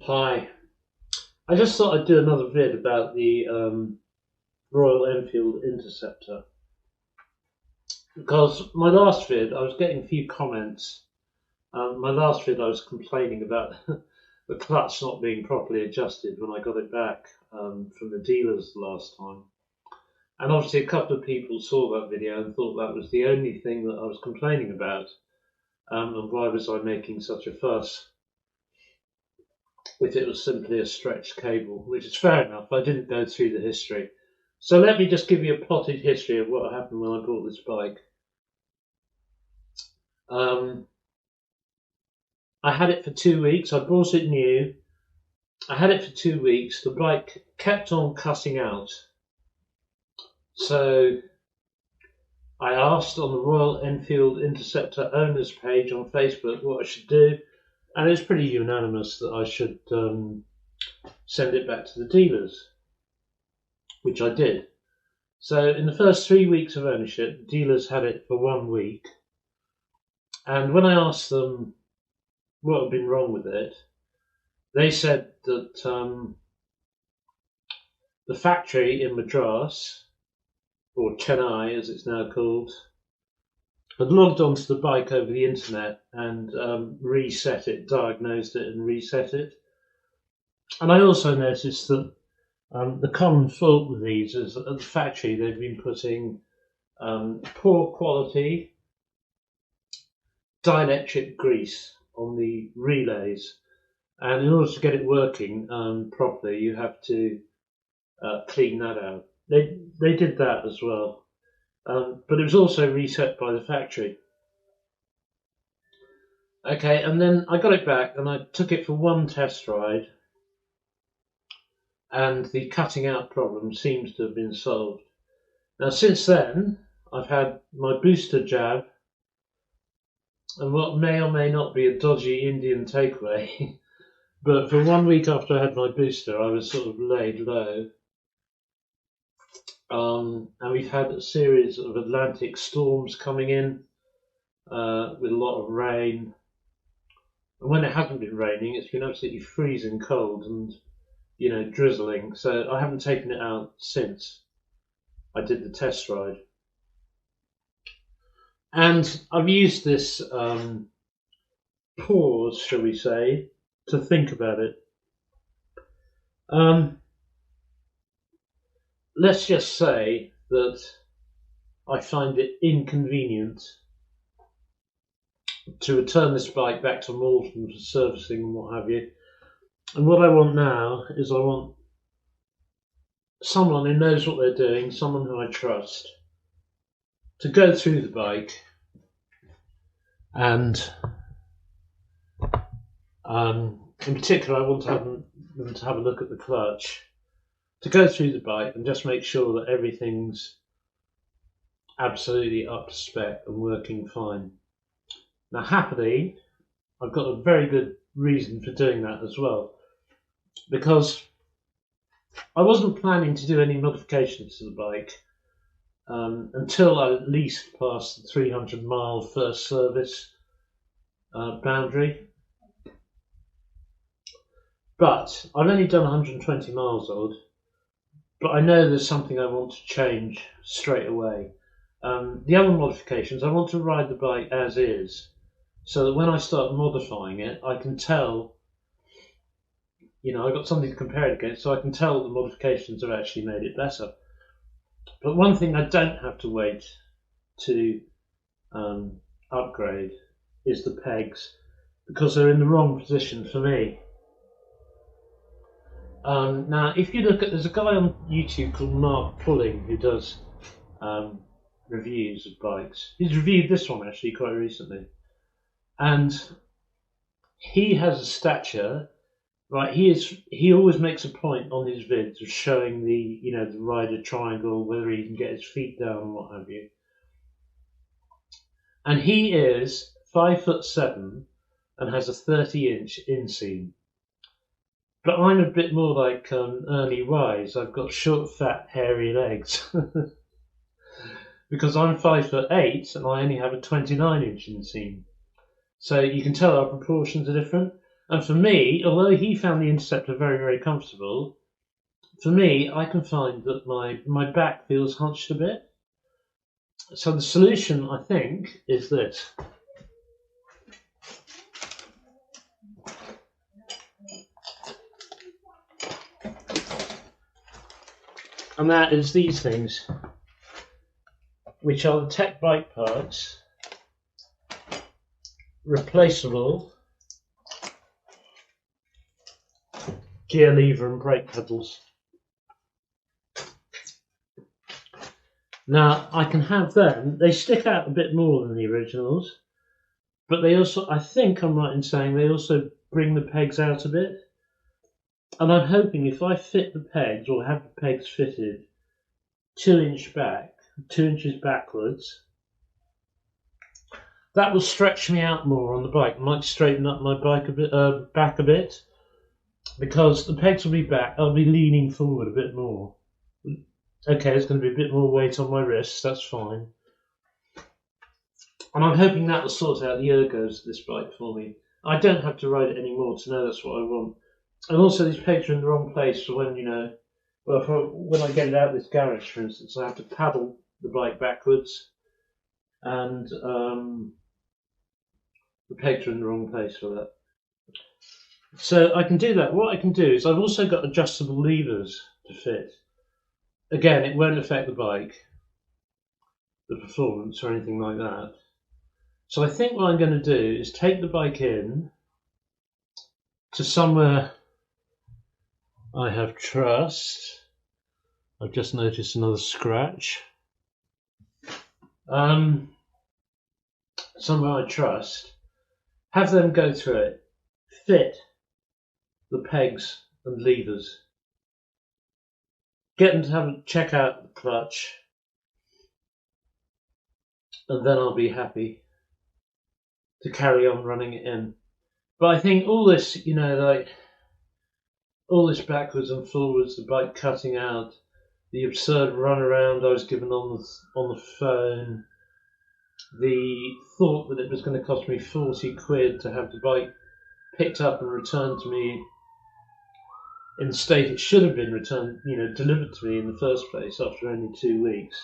Hi. I just thought I'd do another vid about the Royal Enfield Interceptor because my last vid I was getting a few comments. My last vid I was complaining about the clutch not being properly adjusted when I got it back from the dealers the last time. And obviously, a couple of people saw that video and thought that was the only thing that I was complaining about. And why was I making such a fuss if it was simply a stretched cable, which is fair enough. I didn't go through the history. So let me just give you a plotted history of what happened when I bought this bike. Um, I had it for 2 weeks. I bought it new. I had it for 2 weeks. The bike kept on cutting out. So I asked on the Royal Enfield Interceptor owners page on Facebook what I should do, and it was pretty unanimous that I should send it back to the dealers, which I did. So in the first 3 weeks of ownership, the dealers had it for 1 week. And when I asked them what had been wrong with it, they said that the factory in Madras, or Chennai as it's now called, had logged onto the bike over the internet and reset it, diagnosed it and reset it. And I also noticed that the common fault with these is that at the factory they've been putting poor quality dielectric grease on the relays, and in order to get it working properly, you have to clean that out. They did that as well, but it was also reset by the factory. Okay, and then I got it back and I took it for one test ride, and the cutting out problem seems to have been solved. Now, since then, I've had my booster jab and what may or may not be a dodgy Indian takeaway. But for 1 week after I had my booster, I was sort of laid low. And we've had a series of Atlantic storms coming in with a lot of rain. And when it hasn't been raining, it's been absolutely freezing cold and, drizzling. So I haven't taken it out since I did the test ride. And I've used this pause, shall we say, to think about it. Let's just say that I find it inconvenient to return this bike back to Malton for servicing and what have you. And what I want now is I want someone who knows what they're doing, someone who I trust, to go through the bike and in particular I want them to have a look at the clutch, to go through the bike and just make sure that everything's absolutely up to spec and working fine. Now, happily, I've got a very good reason for doing that as well, because I wasn't planning to do any modifications to the bike until I at least passed the 300-mile first service boundary. But I've only done 120 miles odd, but I know there's something I want to change straight away. The other modifications, I want to ride the bike as is, so that when I start modifying it, I can tell, I've got something to compare it against, so I can tell the modifications have actually made it better. But one thing I don't have to wait to upgrade is the pegs, because they're in the wrong position for me. Now, if you look at, there's a guy on YouTube called Mark Pulling who does reviews of bikes. He's reviewed this one actually quite recently, and he has a stature, right? He always makes a point on his vids of showing the rider triangle, whether he can get his feet down and what have you. And he is 5'7" and has a 30-inch inseam. But I'm a bit more like Ernie Wise. I've got short, fat, hairy legs. Because I'm 5'8" and I only have a 29-inch inseam. So you can tell our proportions are different. And for me, although he found the Interceptor very, very comfortable, for me, I can find that my back feels hunched a bit. So the solution, I think, is this. And that is these things, which are the Tech Bike parts, replaceable gear lever and brake pedals. Now I can have them. They stick out a bit more than the originals, but they also, I think I'm right in saying, they also bring the pegs out a bit. And I'm hoping if I fit the pegs, or have the pegs fitted 2 inches backwards, that will stretch me out more on the bike. It might straighten up my bike a bit, back a bit, because the pegs will be back. I'll be leaning forward a bit more. Okay, there's going to be a bit more weight on my wrists. That's fine. And I'm hoping that will sort out the ergos of this bike for me. I don't have to ride it anymore to know that's what I want. And also, these pegs are in the wrong place for when, when I get it out of this garage, for instance, I have to paddle the bike backwards, and the pegs are in the wrong place for that. So I can do that. What I can do is I've also got adjustable levers to fit. Again, it won't affect the bike, the performance or anything like that. So I think what I'm going to do is take the bike in to somewhere I have trust. I've just noticed another scratch. Somewhere I trust. Have them go through it. Fit the pegs and levers. Get them to have a check out the clutch. And then I'll be happy to carry on running it in. But I think all this, all this backwards and forwards, the bike cutting out, the absurd runaround I was given on the phone, the thought that it was going to cost me 40 quid to have the bike picked up and returned to me in the state it should have been returned, delivered to me in the first place after only 2 weeks.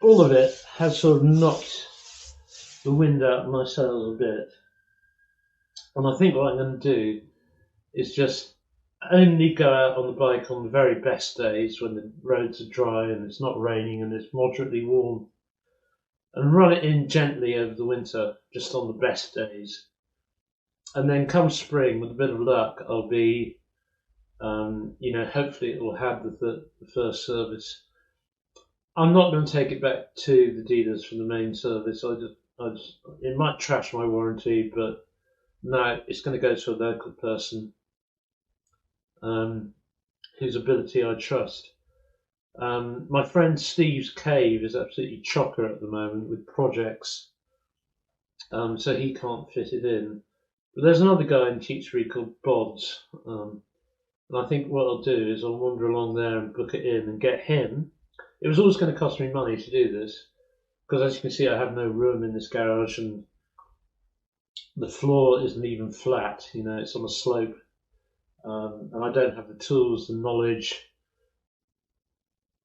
All of it has sort of knocked the wind out of my sails a bit. And I think what I'm going to do is just only go out on the bike on the very best days when the roads are dry and it's not raining and it's moderately warm, and run it in gently over the winter, just on the best days. And then come spring, with a bit of luck, I'll be, hopefully it will have the first service. I'm not going to take it back to the dealers for the main service. It might trash my warranty, but no, it's going to go to a local person whose ability I trust. My friend Steve's cave is absolutely chocker at the moment with projects, so he can't fit it in. But there's another guy in Tewkesbury called Bod's, and I think what I'll do is I'll wander along there and book it in and get him. It was always going to cost me money to do this, because as you can see I have no room in this garage, and the floor isn't even flat, it's on a slope, and I don't have the tools, the knowledge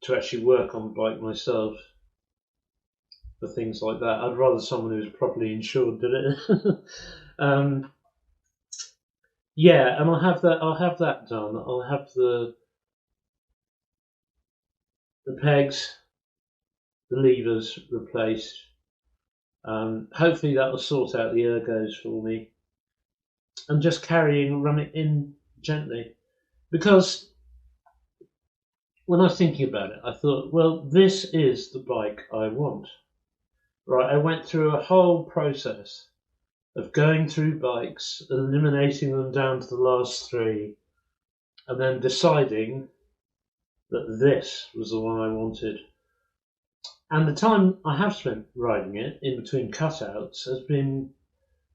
to actually work on the bike myself for things like that. I'd rather someone who's properly insured did it. Yeah, and I'll have that done. I'll have the pegs, the levers replaced. Hopefully that will sort out the ergos for me, and just run it in gently. Because when I was thinking about it, I thought, well, this is the bike I want. Right, I went through a whole process of going through bikes, eliminating them down to the last 3, and then deciding that this was the one I wanted. And the time I have spent riding it in between cutouts has been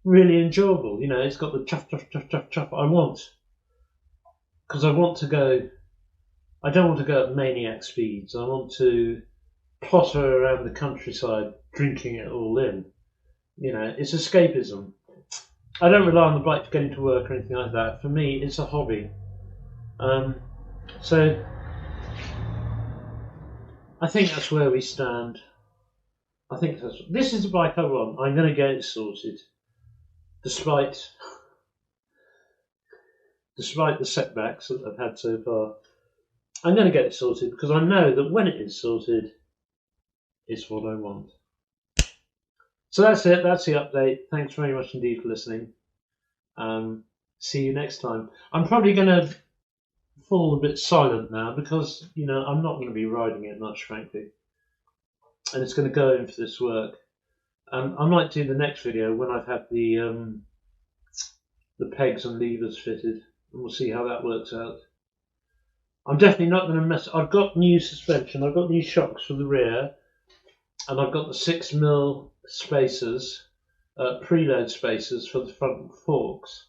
really enjoyable. It's got the chuff, chuff, chuff, chuff, chuff I want. Because I don't want to go at maniac speeds. I want to potter around the countryside drinking it all in. It's escapism. I don't rely on the bike for getting to work or anything like that. For me, it's a hobby. So I think that's where we stand. I think this is the bike I want. I'm going to get it sorted, despite the setbacks that I've had so far. I'm going to get it sorted because I know that when it is sorted, it's what I want. So that's it. That's the update. Thanks very much indeed for listening. See you next time. I'm probably going to fall a bit silent now because I'm not going to be riding it much, frankly, and it's going to go in for this work. I might do the next video when I've had the pegs and levers fitted, and we'll see how that works out. I'm definitely not going to mess. I've got new suspension. I've got new shocks for the rear, and I've got the 6mm spacers, preload spacers for the front forks.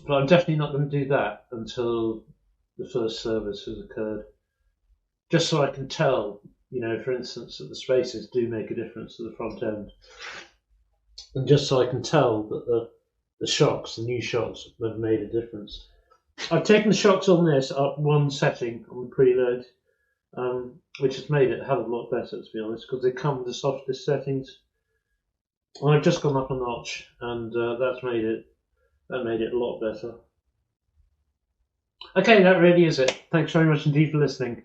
But I'm definitely not going to do that until the first service has occurred, just so I can tell, for instance, that the spacers do make a difference to the front end, and just so I can tell that the new shocks, have made a difference. I've taken the shocks on this up one setting on the preload, which has made it a hell of a lot better, to be honest, because they come with the softest settings. And I've just gone up a notch, and that made it a lot better. Okay, that really is it. Thanks very much indeed for listening.